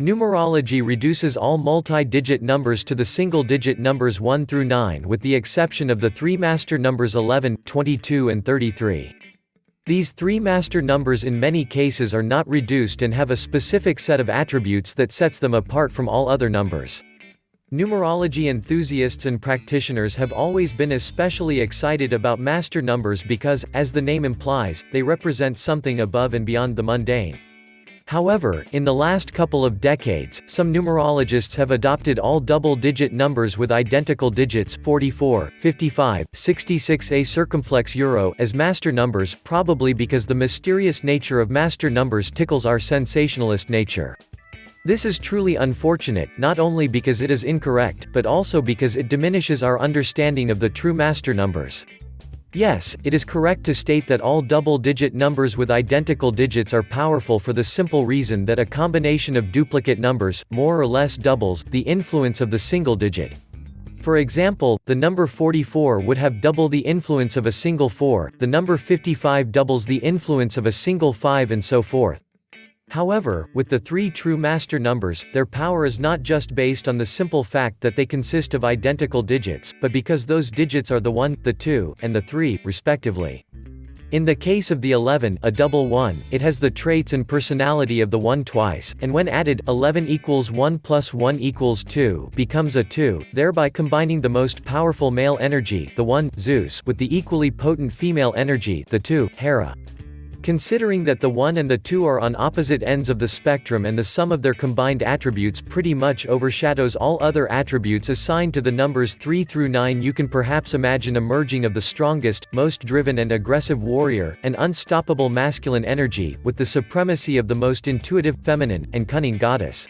Numerology reduces all multi-digit numbers to the single-digit numbers 1 through 9 with the exception of the three master numbers 11, 22 and 33. These three master numbers in many cases are not reduced and have a specific set of attributes that sets them apart from all other numbers. Numerology enthusiasts and practitioners have always been especially excited about master numbers because, as the name implies, they represent something above and beyond the mundane. However, in the last couple of decades, some numerologists have adopted all double-digit numbers with identical digits 44, 55, 66 a circumflex euro as master numbers, probably because the mysterious nature of master numbers tickles our sensationalist nature. This is truly unfortunate, not only because it is incorrect, but also because it diminishes our understanding of the true master numbers. Yes, it is correct to state that all double-digit numbers with identical digits are powerful for the simple reason that a combination of duplicate numbers, more or less doubles, the influence of the single digit. For example, the number 44 would have double the influence of a single 4, the number 55 doubles the influence of a single 5 and so forth. However, with the three true master numbers, their power is not just based on the simple fact that they consist of identical digits, but because those digits are the 1, the 2, and the 3, respectively. In the case of the 11, a double 1, it has the traits and personality of the 1 twice, and when added, 11 equals 1 plus 1 equals 2, becomes a 2, thereby combining the most powerful male energy, the 1, Zeus, with the equally potent female energy, the 2, Hera. Considering that the 1 and the 2 are on opposite ends of the spectrum and the sum of their combined attributes pretty much overshadows all other attributes assigned to the numbers 3 through 9, you can perhaps imagine a merging of the strongest, most driven and aggressive warrior, and unstoppable masculine energy, with the supremacy of the most intuitive, feminine, and cunning goddess.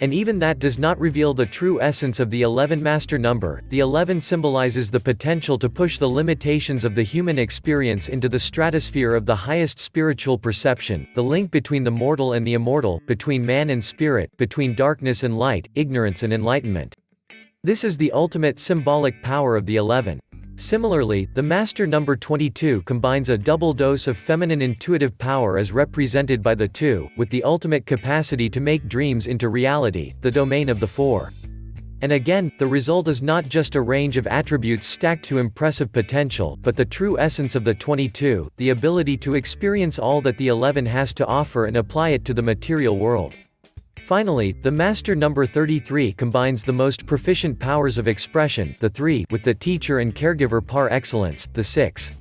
And even that does not reveal the true essence of the 11 master number. The 11 symbolizes the potential to push the limitations of the human experience into the stratosphere of the highest spiritual perception, the link between the mortal and the immortal, between man and spirit, between darkness and light, ignorance and enlightenment. This is the ultimate symbolic power of the 11. Similarly, the master number 22 combines a double dose of feminine intuitive power as represented by the 2, with the ultimate capacity to make dreams into reality, the domain of the 4. And again, the result is not just a range of attributes stacked to impressive potential, but the true essence of the 22, the ability to experience all that the 11 has to offer and apply it to the material world. Finally, the master number 33 combines the most proficient powers of expression, the 3, with the teacher and caregiver par excellence, the 6.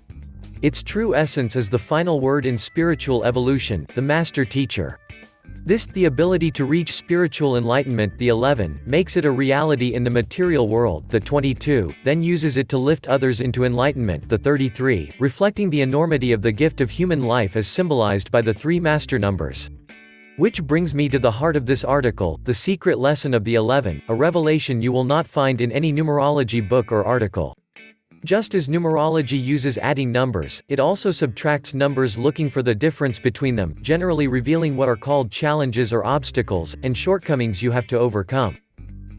Its true essence is the final word in spiritual evolution, the master teacher. The ability to reach spiritual enlightenment, the 11, makes it a reality in the material world, the 22, then uses it to lift others into enlightenment, the 33, reflecting the enormity of the gift of human life as symbolized by the three master numbers. Which brings me to the heart of this article, the secret lesson of the 11, a revelation you will not find in any numerology book or article. Just as numerology uses adding numbers, it also subtracts numbers looking for the difference between them, generally revealing what are called challenges or obstacles, and shortcomings you have to overcome.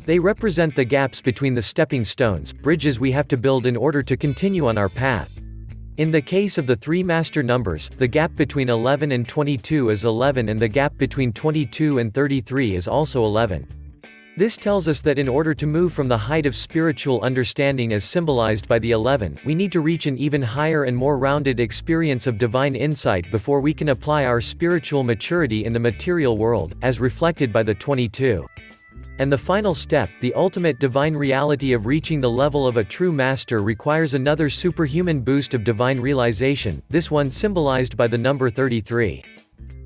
They represent the gaps between the stepping stones, bridges we have to build in order to continue on our path. In the case of the three master numbers, the gap between 11 and 22 is 11 and the gap between 22 and 33 is also 11. This tells us that in order to move from the height of spiritual understanding as symbolized by the 11, we need to reach an even higher and more rounded experience of divine insight before we can apply our spiritual maturity in the material world, as reflected by the 22. And the final step, the ultimate divine reality of reaching the level of a true master, requires another superhuman boost of divine realization, this one symbolized by the number 33.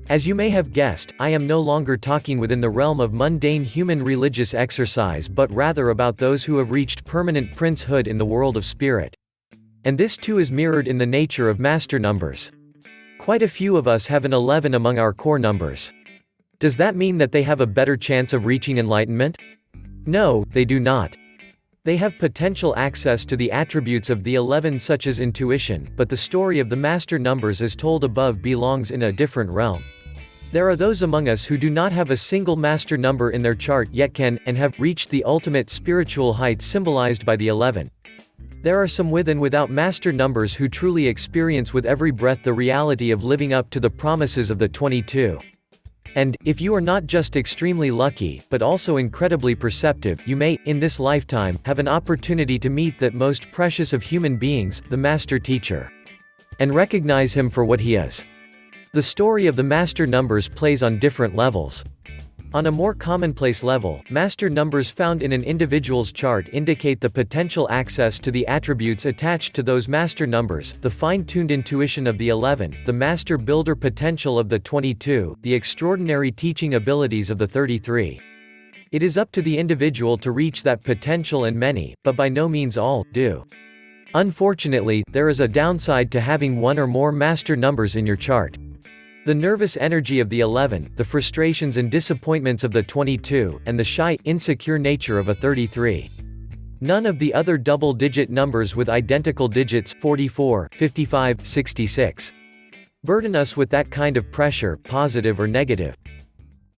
As you may have guessed, I am no longer talking within the realm of mundane human religious exercise but rather about those who have reached permanent princehood in the world of spirit. And this too is mirrored in the nature of master numbers. Quite a few of us have an 11 among our core numbers. Does that mean that they have a better chance of reaching enlightenment? No, they do not. They have potential access to the attributes of the 11 such as intuition, but the story of the master numbers as told above belongs in a different realm. There are those among us who do not have a single master number in their chart yet can, and have, reached the ultimate spiritual height symbolized by the 11. There are some with and without master numbers who truly experience with every breath the reality of living up to the promises of the 22. And, if you are not just extremely lucky, but also incredibly perceptive, you may, in this lifetime, have an opportunity to meet that most precious of human beings, the Master Teacher. And recognize him for what he is. The story of the master numbers plays on different levels. On a more commonplace level, master numbers found in an individual's chart indicate the potential access to the attributes attached to those master numbers, the fine-tuned intuition of the 11, the master builder potential of the 22, the extraordinary teaching abilities of the 33. It is up to the individual to reach that potential, and many, but by no means all, do. Unfortunately, there is a downside to having one or more master numbers in your chart. The nervous energy of the 11, the frustrations and disappointments of the 22, and the shy, insecure nature of a 33. None of the other double-digit numbers with identical digits 44, 55, 66 burden us with that kind of pressure, positive or negative.